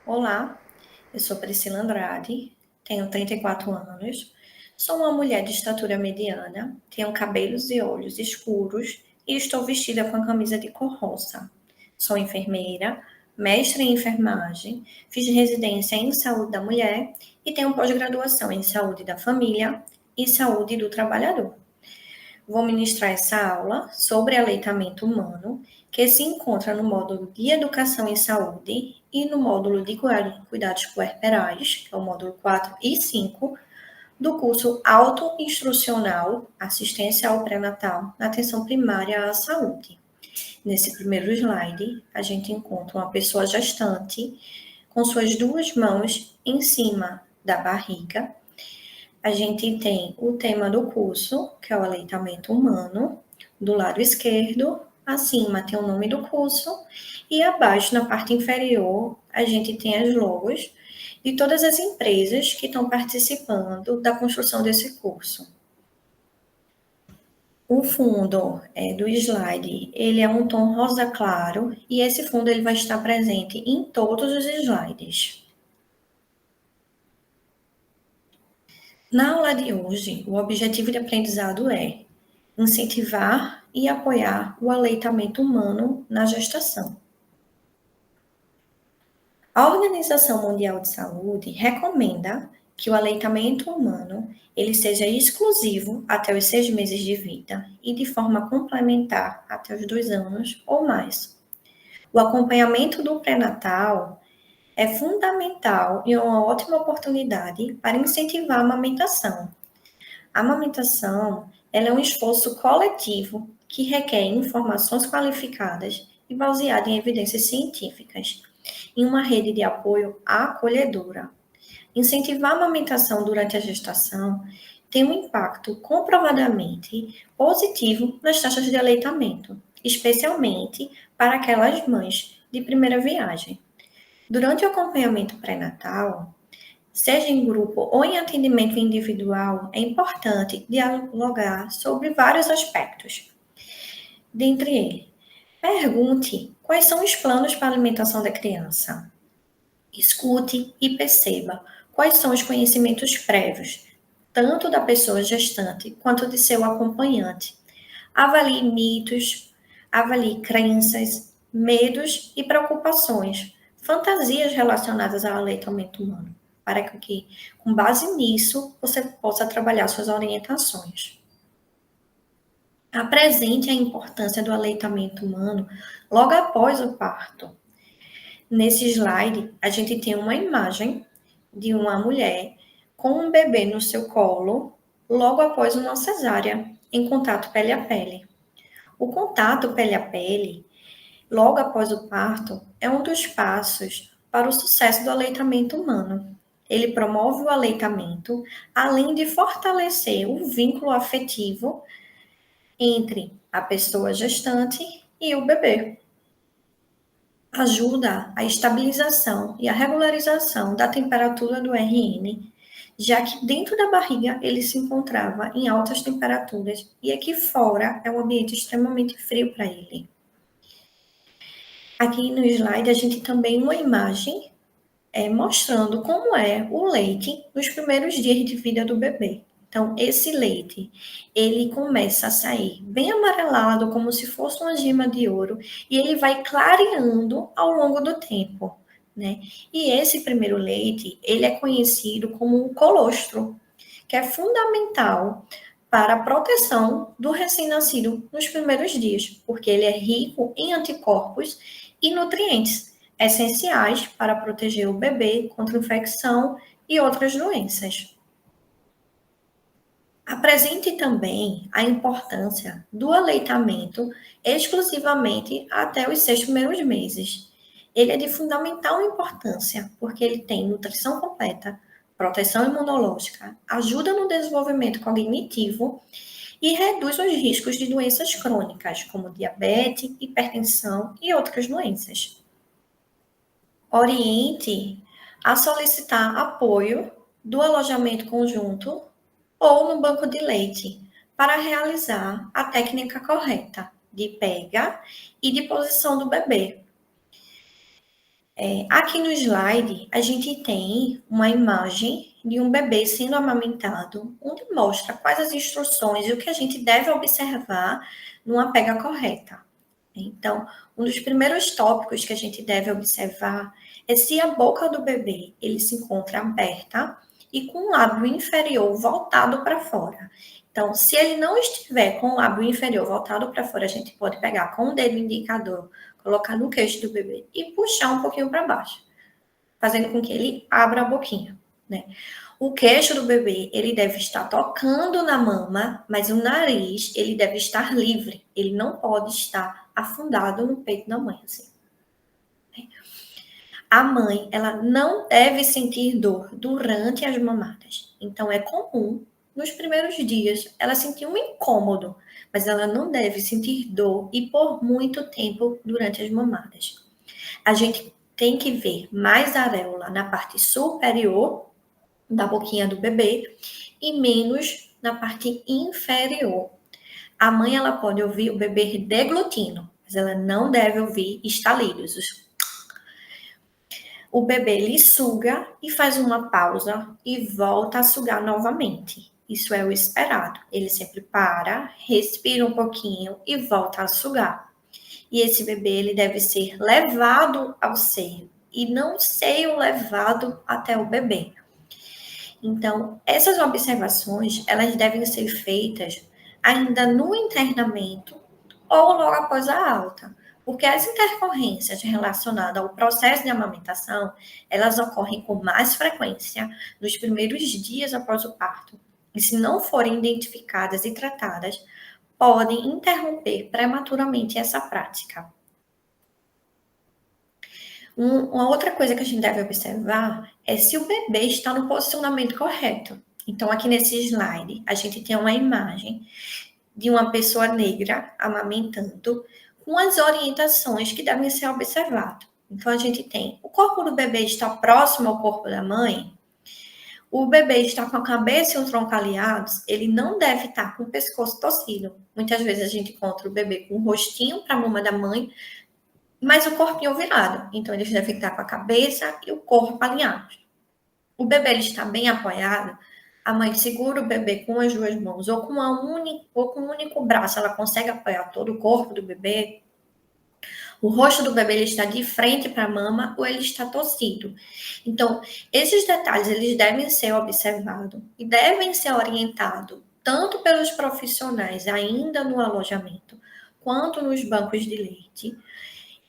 Olá, eu sou Priscila Andrade, tenho 34 anos, sou uma mulher de estatura mediana, tenho cabelos e olhos escuros e estou vestida com a camisa de cor rosa. Sou enfermeira, mestre em enfermagem, fiz residência em saúde da mulher e tenho pós-graduação em saúde da família e saúde do trabalhador. Vou ministrar essa aula sobre aleitamento humano, que se encontra no módulo de Educação em Saúde e no módulo de Cuidados Puerperais, que é o módulo 4 e 5, do curso Autoinstrucional Assistência ao Pré-Natal na Atenção Primária à Saúde. Nesse primeiro slide, a gente encontra uma pessoa gestante com suas duas mãos em cima da barriga. A gente tem o tema do curso, que é o aleitamento humano, do lado esquerdo. Acima tem o nome do curso e abaixo, na parte inferior, a gente tem as logos de todas as empresas que estão participando da construção desse curso. O fundo do slide, ele é um tom rosa claro e esse fundo ele vai estar presente em todos os slides. Na aula de hoje, o objetivo de aprendizado é incentivar e apoiar o aleitamento humano na gestação. A Organização Mundial de Saúde recomenda que o aleitamento humano ele seja exclusivo até os 6 meses de vida e de forma complementar até os 2 anos ou mais. O acompanhamento do pré-natal é fundamental e uma ótima oportunidade para incentivar a amamentação. A amamentação ela é um esforço coletivo que requer informações qualificadas e baseado em evidências científicas, em uma rede de apoio acolhedora. Incentivar a amamentação durante a gestação tem um impacto comprovadamente positivo nas taxas de aleitamento, especialmente para aquelas mães de primeira viagem. Durante o acompanhamento pré-natal, seja em grupo ou em atendimento individual, é importante dialogar sobre vários aspectos. Dentre eles, pergunte quais são os planos para a alimentação da criança. Escute e perceba quais são os conhecimentos prévios, tanto da pessoa gestante quanto de seu acompanhante. Avalie mitos, avalie crenças, medos e preocupações, fantasias relacionadas ao aleitamento humano, para que, com base nisso, você possa trabalhar suas orientações. Apresente a importância do aleitamento humano logo após o parto. Nesse slide, a gente tem uma imagem de uma mulher com um bebê no seu colo, logo após uma cesárea, em contato pele a pele. O contato pele a pele, logo após o parto, é um dos passos para o sucesso do aleitamento humano. Ele promove o aleitamento, além de fortalecer o vínculo afetivo entre a pessoa gestante e o bebê. Ajuda a estabilização e a regularização da temperatura do RN, já que dentro da barriga ele se encontrava em altas temperaturas e aqui fora é um ambiente extremamente frio para ele. Aqui no slide a gente tem uma imagem mostrando como é o leite nos primeiros dias de vida do bebê. Então, esse leite, ele começa a sair bem amarelado, como se fosse uma gema de ouro, e ele vai clareando ao longo do tempo, né? E esse primeiro leite, ele é conhecido como um colostro, que é fundamental para a proteção do recém-nascido nos primeiros dias, porque ele é rico em anticorpos e nutrientes essenciais para proteger o bebê contra infecção e outras doenças. Apresente também a importância do aleitamento exclusivamente até os 6 primeiros meses. Ele é de fundamental importância, porque ele tem nutrição completa, proteção imunológica, ajuda no desenvolvimento cognitivo e reduz os riscos de doenças crônicas, como diabetes, hipertensão e outras doenças. Oriente a solicitar apoio do alojamento conjunto ou no banco de leite para realizar a técnica correta de pega e de posição do bebê. Aqui no slide, a gente tem uma imagem de um bebê sendo amamentado, onde mostra quais as instruções e o que a gente deve observar numa pega correta. Então, um dos primeiros tópicos que a gente deve observar é se a boca do bebê ele se encontra aberta e com o lábio inferior voltado para fora. Então, se ele não estiver com o lábio inferior voltado para fora, a gente pode pegar com o dedo indicador, colocar no queixo do bebê e puxar um pouquinho para baixo, fazendo com que ele abra a boquinha, né? O queixo do bebê, ele deve estar tocando na mama, mas o nariz, ele deve estar livre. Ele não pode estar afundado no peito da mãe, assim. A mãe, ela não deve sentir dor durante as mamadas. Então, é comum, nos primeiros dias, ela sentir um incômodo, mas ela não deve sentir dor e por muito tempo durante as mamadas. A gente tem que ver mais areola na parte superior da boquinha do bebê e menos na parte inferior. A mãe, ela pode ouvir o bebê deglutindo, mas ela não deve ouvir estalidos. O bebê, ele suga e faz uma pausa e volta a sugar novamente. Isso é o esperado. Ele sempre para, respira um pouquinho e volta a sugar. E esse bebê, ele deve ser levado ao seio e não seio levado até o bebê. Então, essas observações, elas devem ser feitas ainda no internamento ou logo após a alta, porque as intercorrências relacionadas ao processo de amamentação, elas ocorrem com mais frequência nos primeiros dias após o parto. E se não forem identificadas e tratadas, podem interromper prematuramente essa prática. Uma outra coisa que a gente deve observar é se o bebê está no posicionamento correto. Então, aqui nesse slide, a gente tem uma imagem de uma pessoa negra amamentando com as orientações que devem ser observadas. Então, a gente tem o corpo do bebê está próximo ao corpo da mãe, o bebê está com a cabeça e o tronco alinhados, ele não deve estar com o pescoço torcido. Muitas vezes a gente encontra o bebê com o rostinho para a mama da mãe, mas o corpinho virado. Então, eles devem estar com a cabeça e o corpo alinhados. O bebê ele está bem apoiado, a mãe segura o bebê com as duas mãos ou com um único braço, ela consegue apoiar todo o corpo do bebê. O rosto do bebê ele está de frente para a mama ou ele está torcido. Então, esses detalhes eles devem ser observados e devem ser orientados tanto pelos profissionais ainda no alojamento, quanto nos bancos de leite.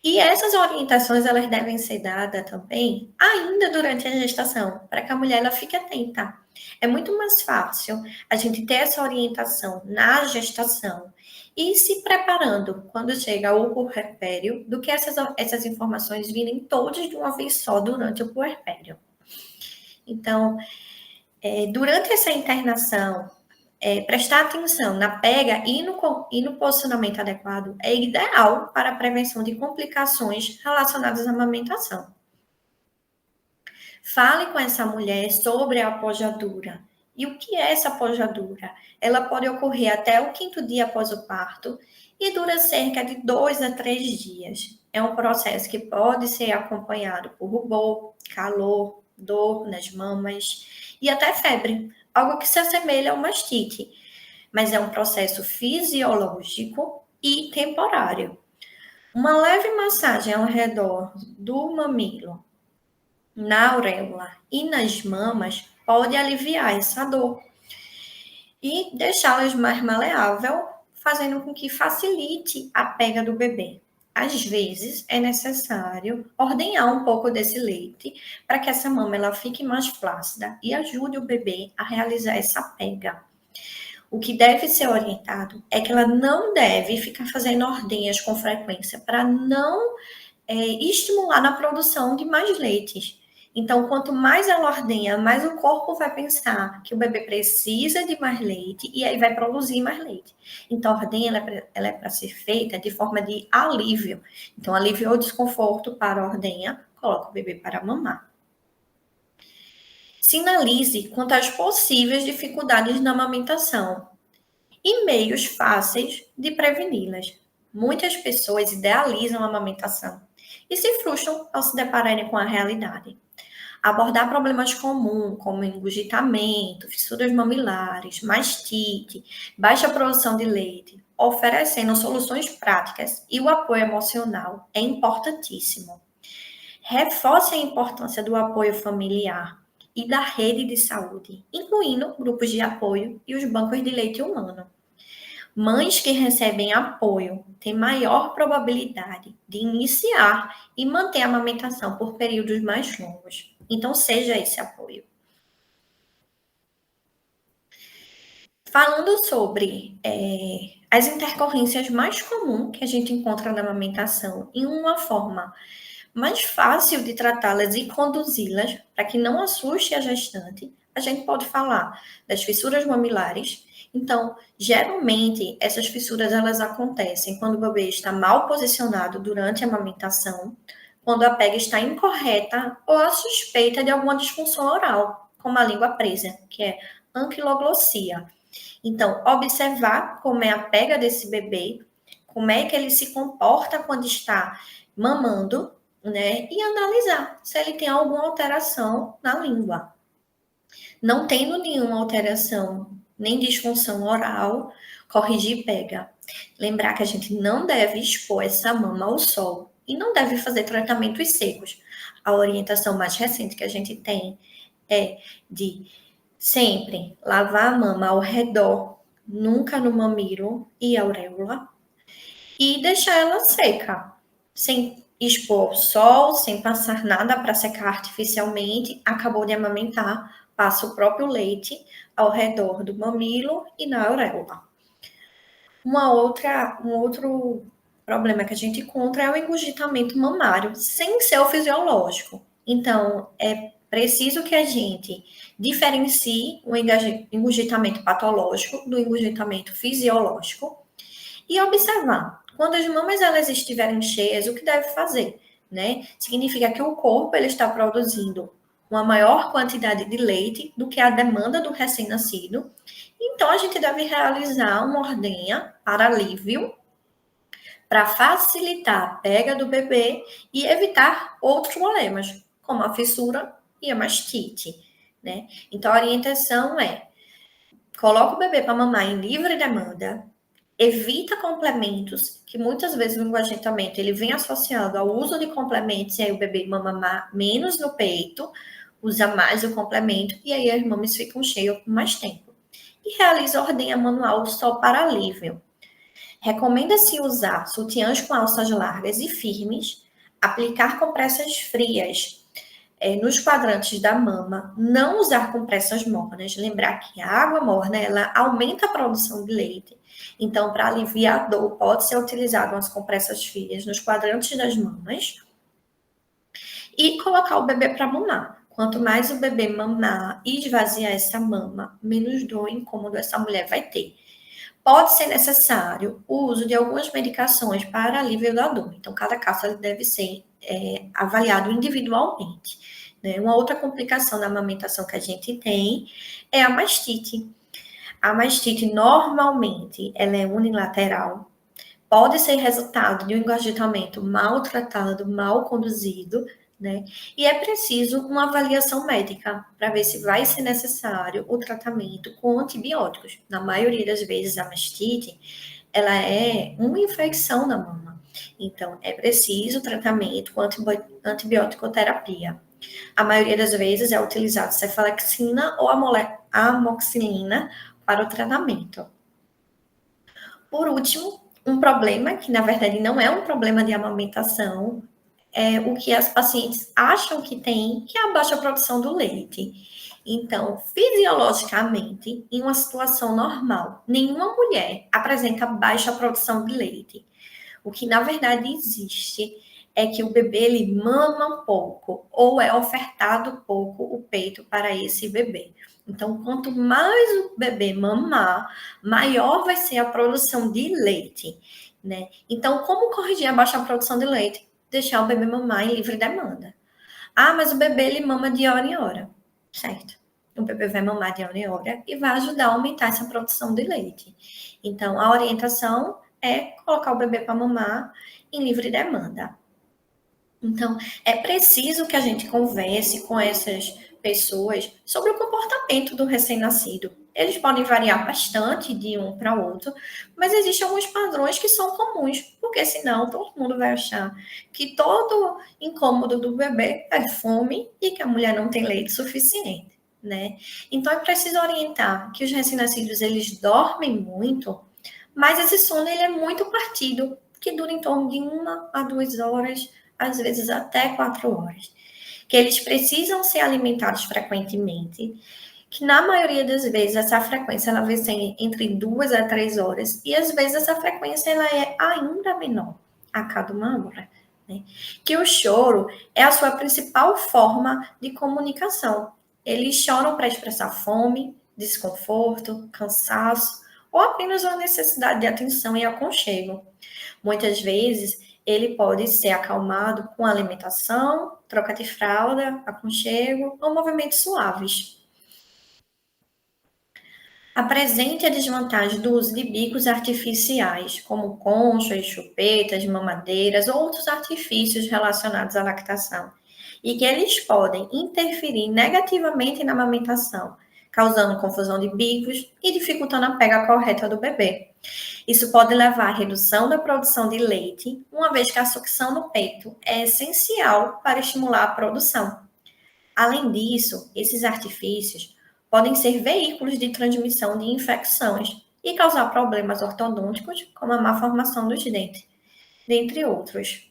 E essas orientações, elas devem ser dadas também ainda durante a gestação, para que a mulher ela fique atenta. É muito mais fácil a gente ter essa orientação na gestação e se preparando quando chega o puerpério, do que essas informações virem todas de uma vez só durante o puerpério. Então, durante essa internação, prestar atenção na pega e no posicionamento adequado é ideal para a prevenção de complicações relacionadas à amamentação. Fale com essa mulher sobre a apojadura. E o que é essa apojadura? Ela pode ocorrer até o 5º dia após o parto e dura cerca de 2 a 3 dias. É um processo que pode ser acompanhado por rubor, calor, dor nas mamas e até febre, algo que se assemelha a uma mastite, mas é um processo fisiológico e temporário. Uma leve massagem ao redor do mamilo, na auréola e nas mamas pode aliviar essa dor e deixá-las mais maleável, fazendo com que facilite a pega do bebê. Às vezes, é necessário ordenhar um pouco desse leite para que essa mama ela fique mais flácida e ajude o bebê a realizar essa pega. O que deve ser orientado é que ela não deve ficar fazendo ordenhas com frequência para não estimular na produção de mais leites. Então, quanto mais ela ordenha, mais o corpo vai pensar que o bebê precisa de mais leite e aí vai produzir mais leite. Então, a ordenha ela é para ser feita de forma de alívio. Então, aliviou o desconforto para a ordenha, coloca o bebê para mamar. Sinalize quanto às possíveis dificuldades na amamentação e meios fáceis de preveni-las. Muitas pessoas idealizam a amamentação e se frustram ao se depararem com a realidade. Abordar problemas comuns, como engurgitamento, fissuras mamilares, mastite, baixa produção de leite, oferecendo soluções práticas e o apoio emocional é importantíssimo. Reforce a importância do apoio familiar e da rede de saúde, incluindo grupos de apoio e os bancos de leite humano. Mães que recebem apoio têm maior probabilidade de iniciar e manter a amamentação por períodos mais longos. Então, seja esse apoio. Falando sobre as intercorrências mais comuns que a gente encontra na amamentação e uma forma mais fácil de tratá-las e conduzi-las para que não assuste a gestante, a gente pode falar das fissuras mamilares. Então, geralmente, essas fissuras elas acontecem quando o bebê está mal posicionado durante a amamentação, quando a pega está incorreta ou a suspeita de alguma disfunção oral, como a língua presa, que é anquiloglossia. Então, observar como é a pega desse bebê, como é que ele se comporta quando está mamando, né? E analisar se ele tem alguma alteração na língua. Não tendo nenhuma alteração, nem disfunção oral, corrigir pega. Lembrar que a gente não deve expor essa mama ao sol e não deve fazer tratamentos secos. A orientação mais recente que a gente tem é de sempre lavar a mama ao redor, nunca no mamilo e auréola, e deixar ela seca, sem expor ao sol, sem passar nada para secar artificialmente. Acabou de amamentar, passa o próprio leite ao redor do mamilo e na auréola. Um outro problema que a gente encontra é o engurgitamento mamário, sem ser o fisiológico. Então, é preciso que a gente diferencie o engurgitamento patológico do engurgitamento fisiológico e observar. Quando as mamas elas estiverem cheias, o que deve fazer, né? Significa que o corpo ele está produzindo uma maior quantidade de leite do que a demanda do recém-nascido. Então, a gente deve realizar uma ordenha para alívio, para facilitar a pega do bebê e evitar outros problemas, como a fissura e a mastite, né? Então, a orientação é: coloca o bebê para mamar em livre demanda, evita complementos, que muitas vezes o engurgitamento ele vem associado ao uso de complementos, e aí o bebê mama menos no peito, usa mais o complemento, e aí as mamas ficam cheias por mais tempo. E realiza a ordenha manual só para alívio. Recomenda-se usar sutiãs com alças largas e firmes, aplicar compressas frias nos quadrantes da mama, não usar compressas mornas. Lembrar que a água morna ela aumenta a produção de leite. Então, para aliviar a dor, pode ser utilizado umas compressas frias nos quadrantes das mamas e colocar o bebê para mamar. Quanto mais o bebê mamar e esvaziar essa mama, menos dor e incômodo essa mulher vai ter. Pode ser necessário o uso de algumas medicações para alívio da dor. Então, cada caso deve ser avaliado individualmente. Né? Uma outra complicação da amamentação que a gente tem é a mastite. A mastite, normalmente, ela é unilateral. Pode ser resultado de um engurgitamento mal tratado, mal conduzido, né? E é preciso uma avaliação médica para ver se vai ser necessário o tratamento com antibióticos. Na maioria das vezes, a mastite, ela é uma infecção da mama. Então, é preciso tratamento com antibiótico-terapia. A maioria das vezes é utilizado cefalexina ou amoxicilina para o tratamento. Por último, um problema que, na verdade, não é um problema de amamentação, é o que as pacientes acham que tem, que é a baixa produção do leite. Então, fisiologicamente, em uma situação normal, nenhuma mulher apresenta baixa produção de leite. O que, na verdade, existe é que o bebê ele mama pouco ou é ofertado pouco o peito para esse bebê. Então, quanto mais o bebê mamar, maior vai ser a produção de leite, né? Então, como corrigir a baixa produção de leite? Deixar o bebê mamar em livre demanda. Ah, mas o bebê ele mama de hora em hora, certo? O bebê vai mamar de hora em hora e vai ajudar a aumentar essa produção de leite. Então, a orientação é colocar o bebê para mamar em livre demanda. Então, é preciso que a gente converse com essas pessoas sobre o comportamento do recém-nascido. Eles podem variar bastante de um para outro, mas existem alguns padrões que são comuns, porque senão todo mundo vai achar que todo incômodo do bebê é fome e que a mulher não tem leite suficiente, né? Então é preciso orientar que os recém-nascidos eles dormem muito, mas esse sono ele é muito partido, que dura em torno de 1 a 2 horas, às vezes até 4 horas. Que eles precisam ser alimentados frequentemente, que na maioria das vezes essa frequência ela vai ser entre 2 a 3 horas, e às vezes essa frequência ela é ainda menor, a cada 1 hora. Né? Que o choro é a sua principal forma de comunicação. Eles choram para expressar fome, desconforto, cansaço, ou apenas uma necessidade de atenção e aconchego. Muitas vezes, ele pode ser acalmado com alimentação, troca de fralda, aconchego ou movimentos suaves. Apresente a desvantagem do uso de bicos artificiais, como conchas, chupetas, mamadeiras ou outros artifícios relacionados à lactação, e que eles podem interferir negativamente na amamentação, causando confusão de bicos e dificultando a pega correta do bebê. Isso pode levar à redução da produção de leite, uma vez que a sucção no peito é essencial para estimular a produção. Além disso, esses artifícios podem ser veículos de transmissão de infecções e causar problemas ortodônticos, como a má formação dos dentes, dentre outros.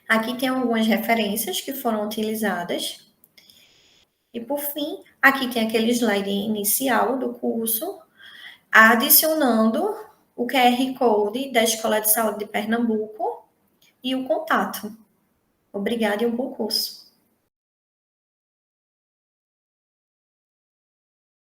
Aqui tem algumas referências que foram utilizadas. E por fim, aqui tem aquele slide inicial do curso, adicionando o QR Code da Escola de Saúde de Pernambuco e o contato. Obrigada e um bom curso.